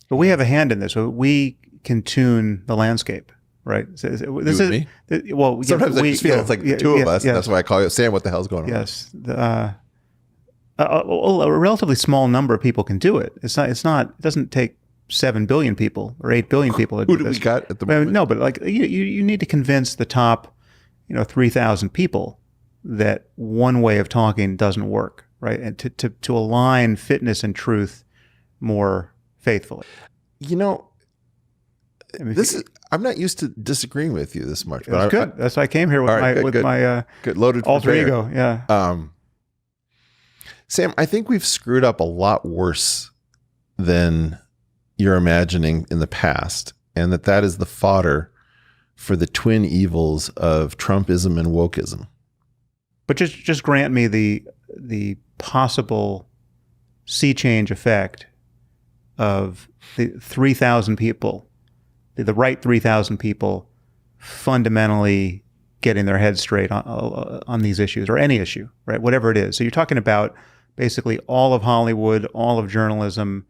But we have a hand in this. So we can tune the landscape, right? This is me? Well. Sometimes I just feel it's like the two of us. Yes. And that's why I call you, Sam, what the hell's going on? Yes. A relatively small number of people can do it. It's not. It doesn't take 7 billion people or 8 billion people to do Who do this. we got at the moment? No, but like you need to convince the top, 3,000 people that one way of talking doesn't work, right? And to align fitness and truth more faithfully. I'm not used to disagreeing with you this much, but That's good. That's why I came here with my good loaded alter prepare. ego. Yeah. Sam, I think we've screwed up a lot worse than you're imagining in the past, and that is the fodder for the twin evils of Trumpism and wokeism. But just grant me the possible sea change effect of the 3,000 people, the right 3,000 people, fundamentally getting their heads straight on these issues, or any issue, right? Whatever it is. So you're talking about basically all of Hollywood, all of journalism,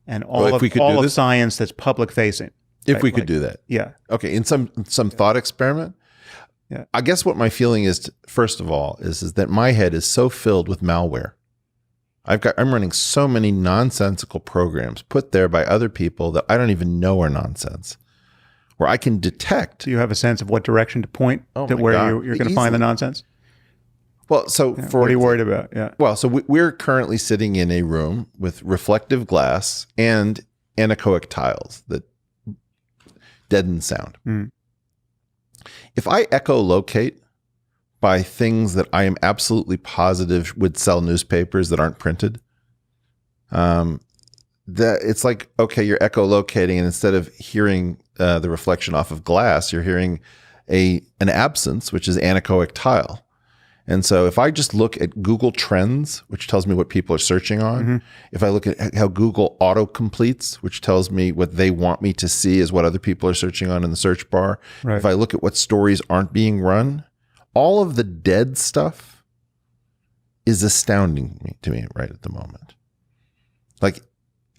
and all of science that's public facing. If we could do that. Yeah. Okay. In some thought experiment. Yeah. I guess what my feeling is, first of all, is that my head is so filled with malware. I'm running so many nonsensical programs put there by other people that I don't even know are nonsense, where I can detect. Do you have a sense of what direction to point to where you're going to find the nonsense? Well, so what are you worried about? Yeah. Well, so we're currently sitting in a room with reflective glass and anechoic tiles that deaden sound. Mm. If I echolocate by things that I am absolutely positive would sell newspapers that aren't printed, that it's like, okay, you're echolocating, and instead of hearing the reflection off of glass, you're hearing an absence, which is anechoic tile. And so if I just look at Google Trends, which tells me what people are searching on, if I look at how Google auto-completes, which tells me what they want me to see is what other people are searching on in the search bar, if I look at what stories aren't being run, all of the dead stuff is astounding to me right at the moment. Like,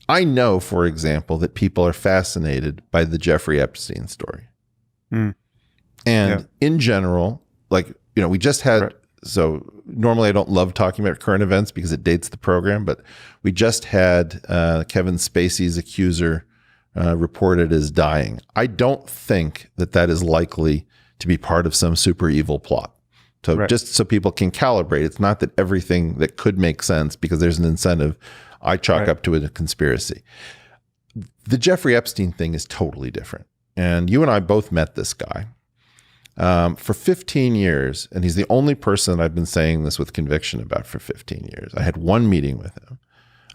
I know, for example, that people are fascinated by the Jeffrey Epstein story. And in general, like, we just had... So normally I don't love talking about current events because it dates the program, but we just had Kevin Spacey's accuser reported as dying. I don't think that is likely to be part of some super evil plot. So just so people can calibrate, it's not that everything that could make sense because there's an incentive I chalk up to a conspiracy. The Jeffrey Epstein thing is totally different. And you and I both met this guy. For 15 years, and he's the only person that I've been saying this with conviction about for 15 years. I had one meeting with him.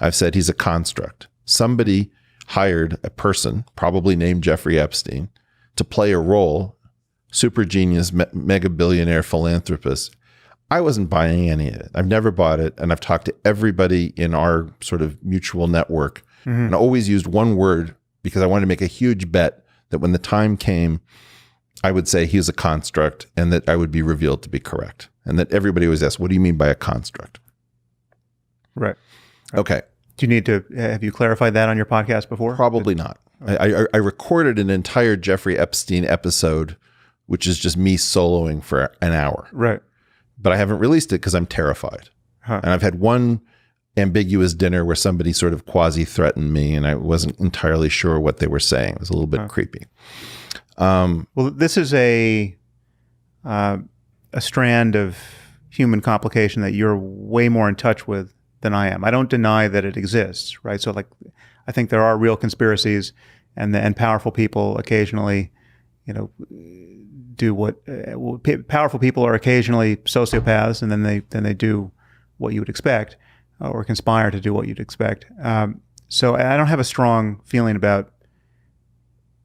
I've said he's a construct. Somebody hired a person, probably named Jeffrey Epstein, to play a role, super genius, mega billionaire philanthropist. I wasn't buying any of it. I've never bought it, and I've talked to everybody in our sort of mutual network, and I always used one word because I wanted to make a huge bet that when the time came, I would say he was a construct and that I would be revealed to be correct. And that everybody always asks, what do you mean by a construct? Right. Okay. Do you need to, have you clarified that on your podcast before? Probably not. I recorded an entire Jeffrey Epstein episode, which is just me soloing for an hour. Right. But I haven't released it because I'm terrified. And I've had one ambiguous dinner where somebody sort of quasi-threatened me and I wasn't entirely sure what they were saying. It was a little bit creepy. Well, this is a strand of human complication that you're way more in touch with than I am. I don't deny that it exists, right? So, like, I think there are real conspiracies, and powerful people occasionally, do what powerful people are occasionally sociopaths, and then they do what you would expect, or conspire to do what you'd expect. So I don't have a strong feeling about.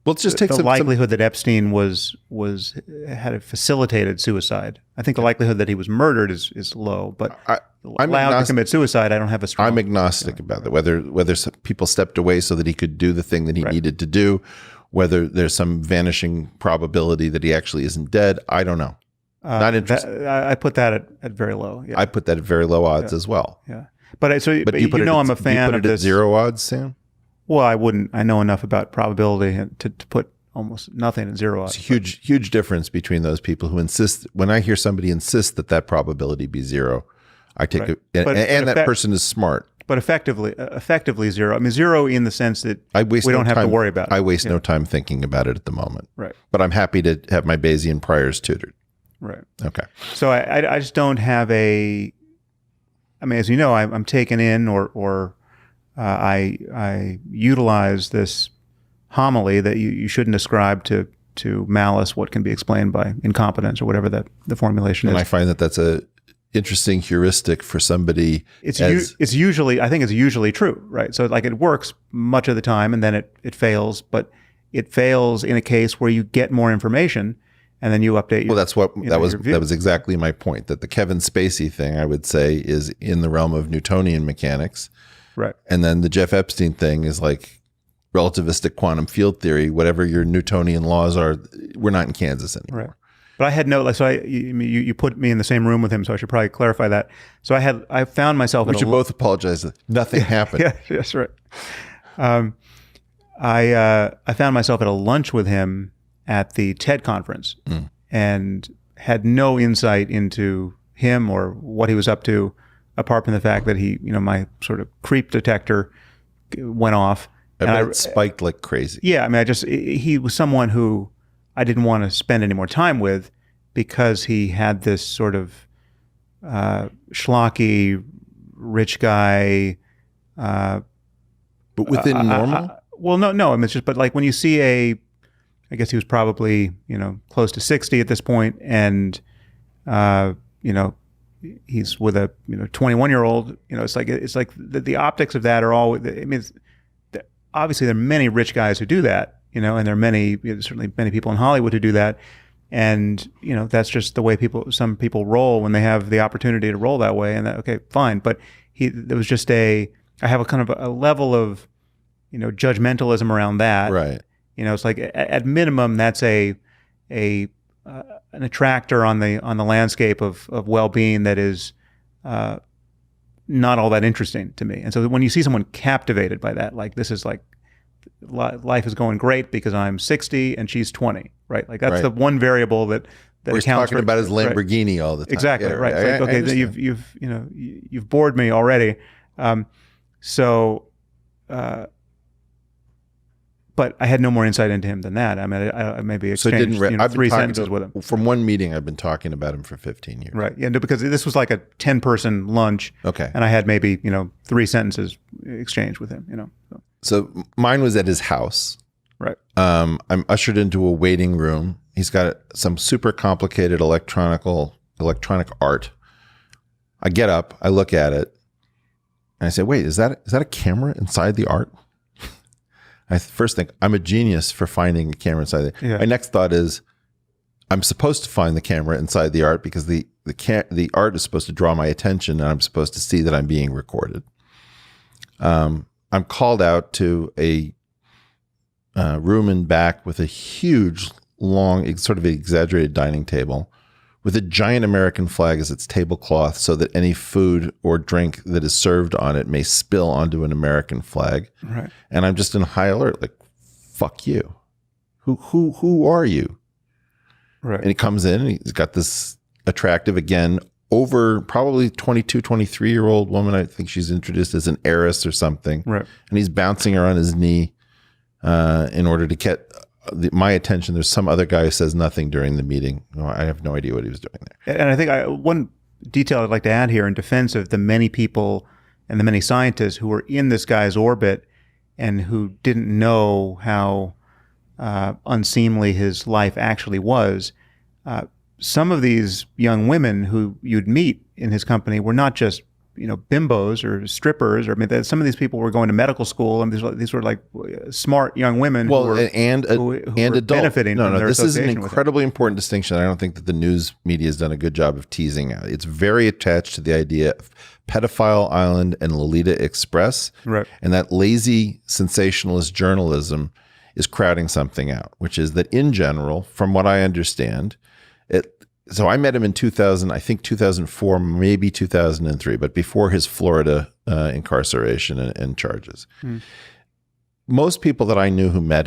Well, let's just take the likelihood that Epstein had a facilitated suicide. I think the likelihood that he was murdered is low, but allowed to commit suicide, I don't have a strong. I'm agnostic about that. Whether some people stepped away so that he could do the thing that he needed to do, whether there's some vanishing probability that he actually isn't dead, I don't know. Not interested. I put that at very low. Yeah. I put that at very low odds as well. Yeah, but you know I'm a fan of this. You put it at 0 odds, Sam? Well, I wouldn't. I know enough about probability to put almost nothing at zero. It's a huge difference between those people who insist. When I hear somebody insist that probability be zero, I take Right. it, and that person is smart. But effectively zero. I mean, zero in the sense that we don't have to worry about it. I waste no time thinking about it at the moment. Right. But I'm happy to have my Bayesian priors tutored. Right. Okay. So I just don't have I mean, as you know, I'm taken in or I utilize this homily that you shouldn't ascribe to malice what can be explained by incompetence or whatever the formulation is. And I find that that's a interesting heuristic for somebody. It's usually, I think it's usually true, right? So like it works much of the time and then it fails, but it fails in a case where you get more information and then you update. Well, that was exactly my point, that the Kevin Spacey thing, I would say, is in the realm of Newtonian mechanics. Right. And then the Jeff Epstein thing is like relativistic quantum field theory. Whatever your Newtonian laws are, we're not in Kansas anymore. Right. But I had you put me in the same room with him, so I should probably clarify that. So I found myself. We should both apologize that nothing happened. Yeah, that's right. I found myself at a lunch with him at the TED conference and had no insight into him or what he was up to, apart from the fact that my sort of creep detector went off. It spiked like crazy. Yeah, I mean, he was someone who I didn't want to spend any more time with because he had this sort of schlocky, rich guy. But within normal? Well, no. I mean, it's just, but like when you see I guess he was probably, close to 60 at this point, and, he's with a 21-year-old. It's like the optics of that are all. I mean, obviously there are many rich guys who do that. And there are certainly many people in Hollywood who do that. And, that's just the way some people roll when they have the opportunity to roll that way. And okay, fine. But there was just I have a kind of a level of, judgmentalism around that. Right. It's like at minimum, that's an attractor on the landscape of well-being that is not all that interesting to me. And so when you see someone captivated by that, like this is like, life is going great because I'm 60 and she's 20, right? Like that's the one variable that he's talking about his Lamborghini all the time. Exactly, right. It's like, okay, you've bored me already. But I had no more insight into him than that. I mean, I maybe exchanged three sentences with him. From one meeting, I've been talking about him for 15 years. Right. Yeah, because this was like a 10-person lunch. Okay. And I had maybe, 3 sentences exchanged with him, So mine was at his house. Right. I'm ushered into a waiting room. He's got some super complicated electronic art. I get up, I look at it, and I say, wait, is that a camera inside the art? I first think I'm a genius for finding a camera inside it. Yeah. My next thought is I'm supposed to find the camera inside the art because the art is supposed to draw my attention and I'm supposed to see that I'm being recorded. I'm called out to a room in back with a huge, long, sort of exaggerated dining table with a giant American flag as its tablecloth so that any food or drink that is served on it may spill onto an American flag. Right. And I'm just in high alert, like, fuck you. Who are you? Right. And he comes in and he's got this attractive, again, over probably 22, 23-year-old woman. I think she's introduced as an heiress or something. Right. And he's bouncing her on his knee in order to get my attention. There's some other guy who says nothing during the meeting. I have no idea what he was doing there. And I think one detail I'd like to add here in defense of the many people and the many scientists who were in this guy's orbit and who didn't know how unseemly his life actually was. Some of these young women who you'd meet in his company were not just bimbos or strippers, or I mean, some of these people were going to medical school, and these were like smart young women. Well, who were, and adult benefiting. No, from their this is an association with incredibly important distinction. I don't think that the news media has done a good job of teasing out. It's very attached to the idea of Pedophile Island and Lolita Express, right? And that lazy sensationalist journalism is crowding something out, which is that in general, from what I understand, so I met him in 2004, maybe 2003, but before his Florida incarceration and charges. most people that I knew who met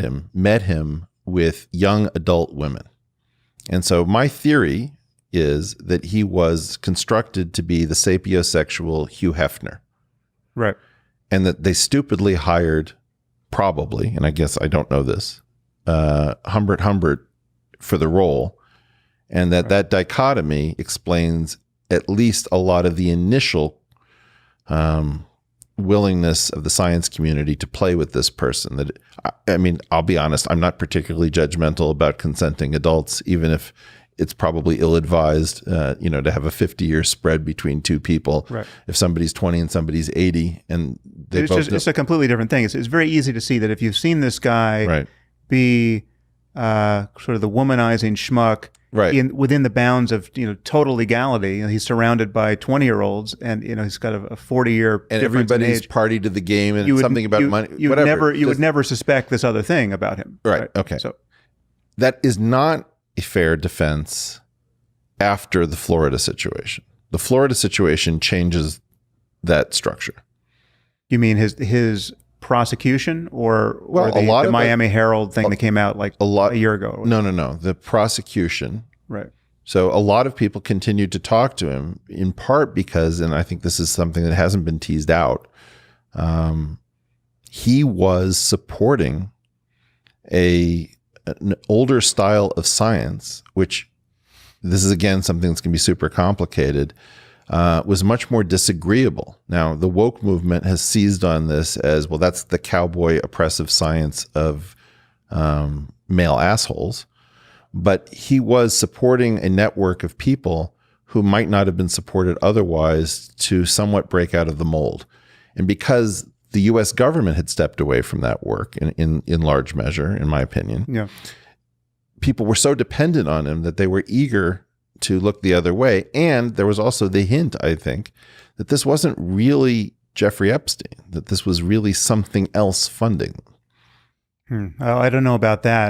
him with young adult women. And so my theory is that he was constructed to be the sapiosexual Hugh Hefner. Right. And that they stupidly hired, probably, and I guess I don't know this, Humbert for the role. And that dichotomy explains at least a lot of the initial willingness of the science community to play with this person. That, I mean, I'll be honest, I'm not particularly judgmental about consenting adults, even if it's probably ill-advised, to have a 50-year spread between two people. Right. If somebody's 20 and somebody's 80, and it's a completely different thing. It's very easy to see that if you've seen this guy be sort of the womanizing schmuck, within the bounds of total legality, he's surrounded by 20-year-olds, and he's got a 40-year and difference everybody's in age. party to the game, and something about money. You would never suspect this other thing about him. Right. Okay. So that is not a fair defense after the Florida situation. The Florida situation changes that structure. You mean his prosecution, or the Miami Herald thing that came out a year ago? No. The prosecution. Right. So a lot of people continued to talk to him, in part because, and I think this is something that hasn't been teased out, he was supporting an older style of science, which, this is again something that's going to be super complicated, was much more disagreeable. Now, the woke movement has seized on this as, well, that's the cowboy oppressive science of male assholes. But he was supporting a network of people who might not have been supported otherwise to somewhat break out of the mold. And because the U.S. government had stepped away from that work in large measure, in my opinion, people were so dependent on him that they were eager to look the other way. And there was also the hint, I think, that this wasn't really Jeffrey Epstein, that this was really something else funding. I don't know about that.